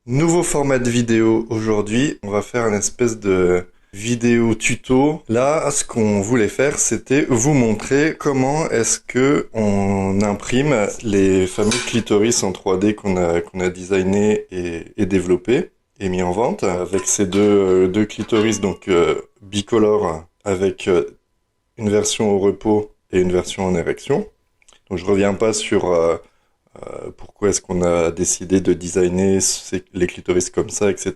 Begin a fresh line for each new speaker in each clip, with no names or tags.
Nouveau format de vidéo aujourd'hui, on va faire une espèce de vidéo tuto. Là, ce qu'on voulait faire, c'était vous montrer comment est-ce que on imprime les fameux clitoris en 3D qu'on a designé et développé et mis en vente avec ces deux clitoris donc bicolores avec une version au repos et une version en érection. Donc je reviens pas sur pourquoi est-ce qu'on a décidé de designer les clitoris comme ça, etc.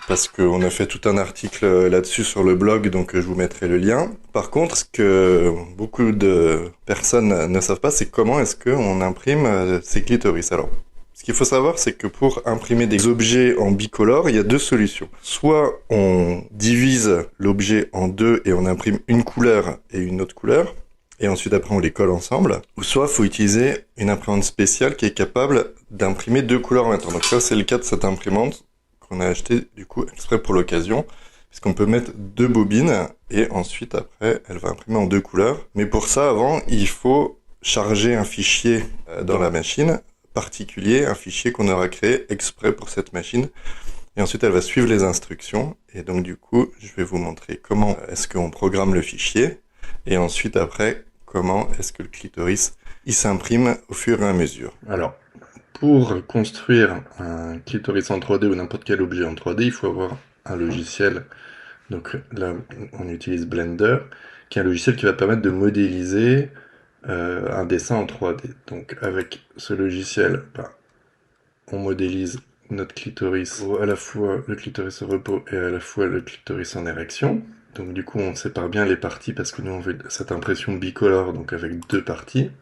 Parce qu'on a fait tout un article là-dessus sur le blog, donc je vous mettrai le lien. Par contre, ce que beaucoup de personnes ne savent pas, c'est comment est-ce qu'on imprime ces clitoris. Alors, ce qu'il faut savoir, c'est que pour imprimer des objets en bicolore, il y a deux solutions. Soit on divise l'objet en deux et on imprime une couleur et une autre couleur, et ensuite après on les colle ensemble, ou soit il faut utiliser une imprimante spéciale qui est capable d'imprimer deux couleurs en même temps. Donc ça c'est le cas de cette imprimante qu'on a acheté du coup exprès pour l'occasion, puisqu'on peut mettre deux bobines et ensuite après elle va imprimer en deux couleurs. Mais pour ça avant il faut charger un fichier dans la machine particulier, un fichier qu'on aura créé exprès pour cette machine. Et ensuite elle va suivre les instructions et donc du coup je vais vous montrer comment est-ce qu'on programme le fichier. Et ensuite, après, comment est-ce que le clitoris, il s'imprime au fur et à mesure. Alors, pour construire un clitoris en 3D ou n'importe quel objet en 3D, il faut avoir un logiciel. Donc là, on utilise Blender, qui est un logiciel qui va permettre de modéliser un dessin en 3D. Donc avec ce logiciel, on modélise notre clitoris, à la fois le clitoris au repos et à la fois le clitoris en érection. Donc du coup on sépare bien les parties parce que nous on veut cette impression bicolore, donc avec deux parties.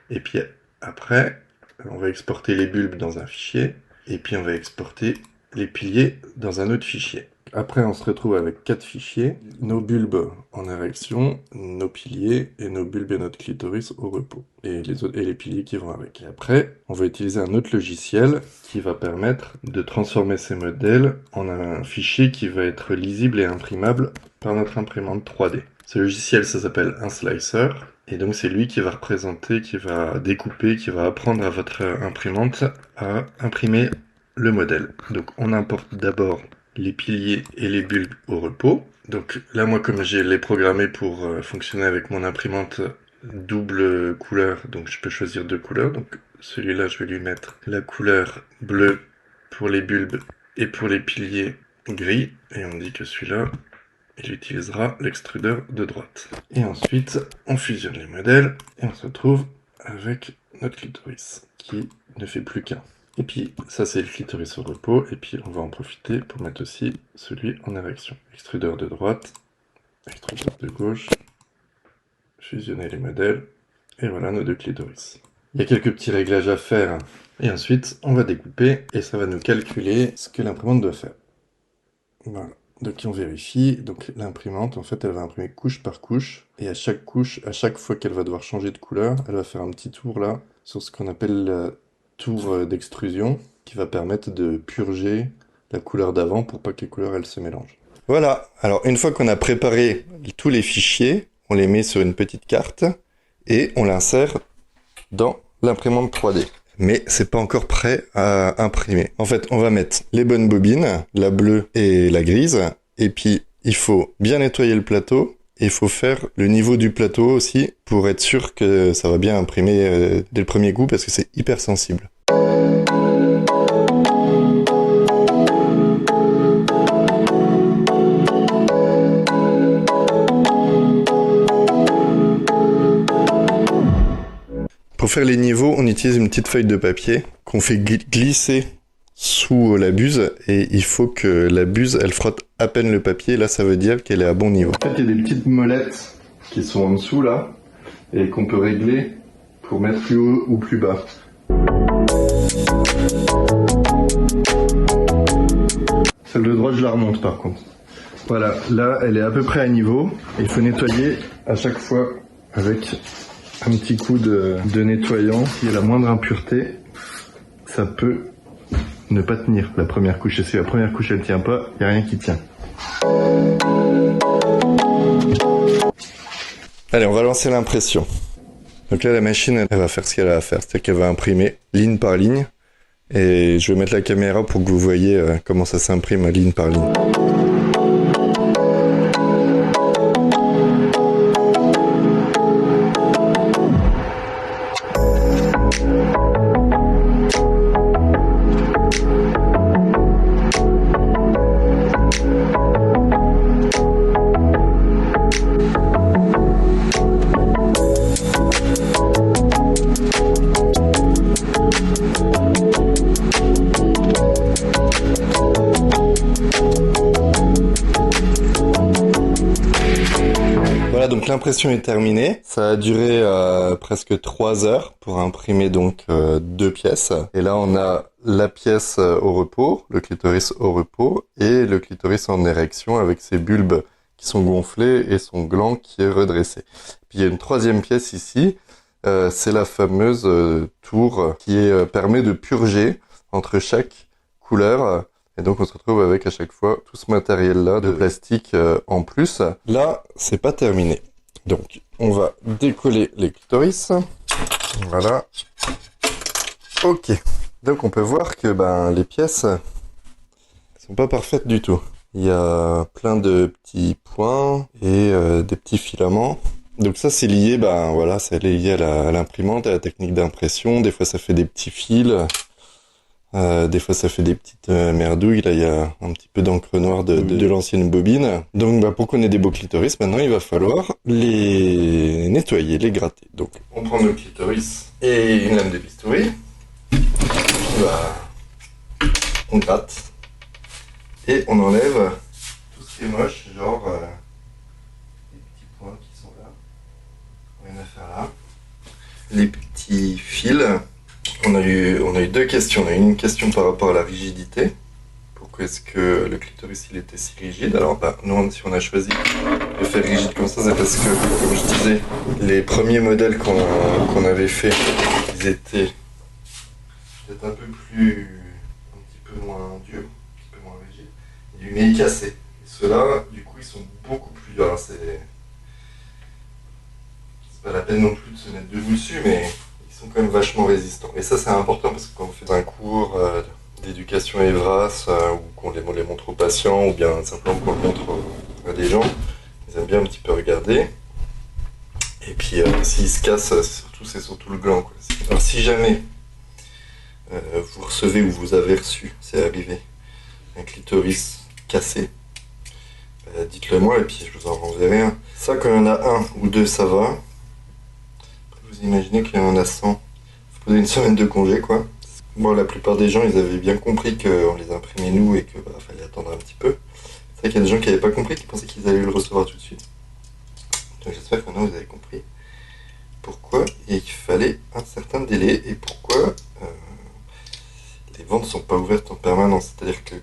Et puis après, on va exporter les bulbes dans un fichier, et puis on va exporter les piliers dans un autre fichier. Après on se retrouve avec 4 fichiers, nos bulbes en érection, nos piliers, et nos bulbes et notre clitoris au repos, et les piliers qui vont avec. Et après, on va utiliser un autre logiciel qui va permettre de transformer ces modèles en un fichier qui va être lisible et imprimable par notre imprimante 3D. Ce logiciel, ça s'appelle un slicer, et donc c'est lui qui va représenter, qui va découper, qui va apprendre à votre imprimante à imprimer le modèle. Donc on importe d'abord les piliers et les bulbes au repos. Donc là, moi, comme je l'ai programmé pour fonctionner avec mon imprimante double couleur, donc je peux choisir deux couleurs. Donc celui-là, je vais lui mettre la couleur bleue pour les bulbes et pour les piliers gris. Et on dit que celui-là, il utilisera l'extrudeur de droite. Et ensuite, on fusionne les modèles et on se retrouve avec notre clitoris qui ne fait plus qu'un. Et puis, ça c'est le clitoris au repos, et puis on va en profiter pour mettre aussi celui en érection. Extrudeur de droite, extrudeur de gauche, fusionner les modèles, et voilà nos deux clitoris. Il y a quelques petits réglages à faire, et ensuite on va découper, et ça va nous calculer ce que l'imprimante doit faire. Voilà. Donc on vérifie, donc l'imprimante en fait elle va imprimer couche par couche, et à chaque couche, à chaque fois qu'elle va devoir changer de couleur, elle va faire un petit tour là, sur ce qu'on appelle la tour d'extrusion, qui va permettre de purger la couleur d'avant pour pas que les couleurs elles se mélangent. Voilà, alors une fois qu'on a préparé tous les fichiers, on les met sur une petite carte, et on l'insère dans l'imprimante 3D. Mais c'est pas encore prêt à imprimer. En fait, on va mettre les bonnes bobines, la bleue et la grise, et puis il faut bien nettoyer le plateau, et il faut faire le niveau du plateau aussi, pour être sûr que ça va bien imprimer dès le premier coup, parce que c'est hyper sensible. Pour faire les niveaux, on utilise une petite feuille de papier qu'on fait glisser sous la buse, et il faut que la buse, elle frotte à peine le papier, là ça veut dire qu'elle est à bon niveau. En fait, il y a des petites molettes qui sont en dessous là, et qu'on peut régler pour mettre plus haut ou plus bas. Celle de droite, je la remonte par contre. Voilà, là elle est à peu près à niveau, il faut nettoyer à chaque fois avec un petit coup de nettoyant. S'il y a la moindre impureté, ça peut ne pas tenir la première couche. Et si la première couche elle tient pas, il n'y a rien qui tient. Allez, on va lancer l'impression. Donc là, la machine, elle va faire ce qu'elle a à faire. C'est-à-dire qu'elle va imprimer ligne par ligne Et je vais mettre la caméra pour que vous voyez comment ça s'imprime ligne par ligne. Voilà, donc l'impression est terminée. Ça a duré presque 3 heures pour imprimer donc 2 pièces. Et là, on a la pièce au repos, le clitoris au repos, et le clitoris en érection avec ses bulbes qui sont gonflés et son gland qui est redressé. Puis il y a une troisième pièce ici, c'est la fameuse tour qui permet de purger entre chaque couleur. Et donc on se retrouve avec à chaque fois tout ce matériel-là de plastique en plus. Là, c'est pas terminé. Donc on va décoller les clitoris. Voilà. Ok. Donc on peut voir que les pièces sont pas parfaites du tout. Il y a plein de petits points et des petits filaments. Donc ça c'est lié, voilà, c'est lié à l'imprimante, à la technique d'impression. Des fois ça fait des petits fils. Des fois ça fait des petites merdouilles. Là il y a un petit peu d'encre noire de l'ancienne bobine. Donc pour qu'on ait des beaux clitoris, maintenant il va falloir les nettoyer, les gratter. Donc on prend nos clitoris et une lame de bistouri. On gratte et on enlève tout ce qui est moche, genre les petits points qui sont là. Rien à faire là. Les petits fils. On a eu 2 questions. On a eu une question par rapport à la rigidité. Pourquoi est-ce que le clitoris il était si rigide? Alors nous, si on a choisi de faire rigide comme ça, c'est parce que, comme je disais, les premiers modèles qu'on avait fait, ils étaient peut-être un petit peu moins durs, un petit peu moins rigides, mais ils cassaient. Et ceux-là, du coup, ils sont beaucoup plus durs. C'est pas la peine non plus de se mettre debout dessus, mais sont quand même vachement résistants. Et ça c'est important parce que quand on fait un cours d'éducation Evras ou qu'on les montre aux patients ou bien simplement qu'on le montre à des gens, ils aiment bien un petit peu regarder. Et puis s'ils se cassent, c'est surtout le gland, quoi. Alors si jamais vous recevez ou vous avez reçu, c'est arrivé, un clitoris cassé, dites-le moi et puis je vous en renverrai un. Ça quand il y en a 1 ou 2 ça va. Vous imaginez qu'il y en a 100, faut poser une semaine de congé quoi. Bon, la plupart des gens ils avaient bien compris qu'on les imprimait nous et qu'il fallait attendre un petit peu. C'est vrai qu'il y a des gens qui n'avaient pas compris, qui pensaient qu'ils allaient le recevoir tout de suite. Donc j'espère que maintenant vous avez compris pourquoi il fallait un certain délai et pourquoi les ventes ne sont pas ouvertes en permanence. C'est-à-dire que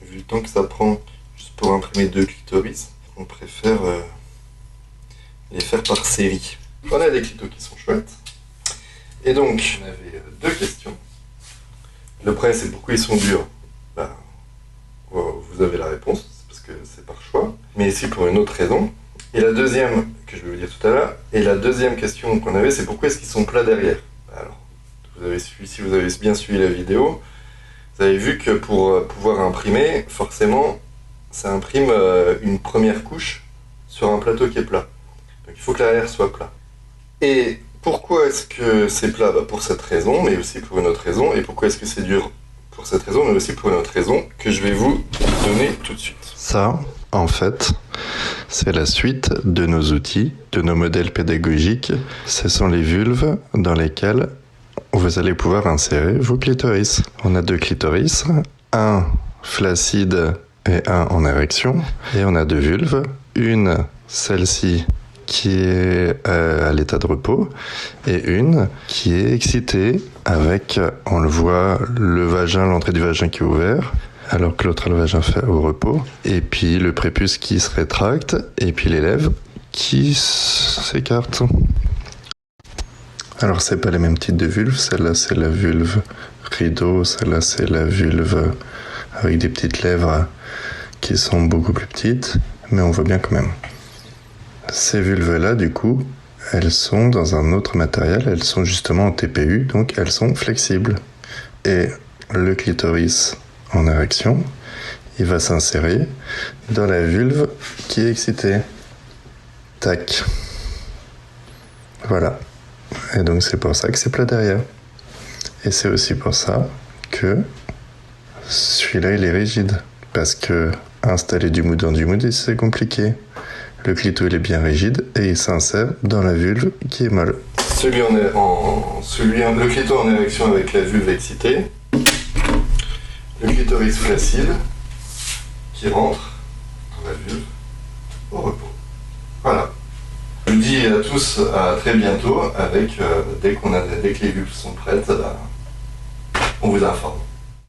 vu le temps que ça prend juste pour imprimer 2 clitoris, on préfère les faire par série. On a des clitos qui sont chouettes. Et donc, on avait 2 questions. Le premier, c'est pourquoi ils sont durs. Vous avez la réponse, c'est parce que c'est par choix, mais aussi pour une autre raison. Et la deuxième, que je vais vous dire tout à l'heure, et la deuxième question qu'on avait, c'est pourquoi est-ce qu'ils sont plats derrière. Alors, si vous avez bien suivi la vidéo, vous avez vu que pour pouvoir imprimer, forcément, ça imprime une première couche sur un plateau qui est plat. Donc il faut que l'arrière soit plat. Et pourquoi est-ce que c'est plat? Pour cette raison, mais aussi pour une autre raison. Et pourquoi est-ce que c'est dur? Pour cette raison, mais aussi pour une autre raison que je vais vous donner tout de suite. Ça, en fait, c'est la suite de nos outils, de nos modèles pédagogiques. Ce sont les vulves dans lesquelles vous allez pouvoir insérer vos clitoris. On a 2 clitoris, un flaccide et un en érection. Et on a 2 vulves, une, celle-ci, qui est à l'état de repos et une qui est excitée avec, on le voit, le vagin, l'entrée du vagin qui est ouvert alors que l'autre a le vagin fait au repos et puis le prépuce qui se rétracte et puis les lèvres qui s'écartent. Alors c'est pas les mêmes types de vulves, celle-là c'est la vulve rideau, celle-là c'est la vulve avec des petites lèvres qui sont beaucoup plus petites, mais on voit bien quand même. Ces vulves-là, du coup, elles sont dans un autre matériel, elles sont justement en TPU, donc elles sont flexibles. et le clitoris en érection, il va s'insérer dans la vulve qui est excitée. Tac. Voilà. Et donc c'est pour ça que c'est plat derrière. Et c'est aussi pour ça que celui-là il est rigide. Parce que installer du mou dans du mou, c'est compliqué. Le clito il est bien rigide et il s'insère dans la vulve qui est molle. Le clito en érection avec la vulve excitée. Le clitoris facile qui rentre dans la vulve au repos. Voilà. Je vous dis à tous à très bientôt avec dès que les vulves sont prêtes, on vous informe.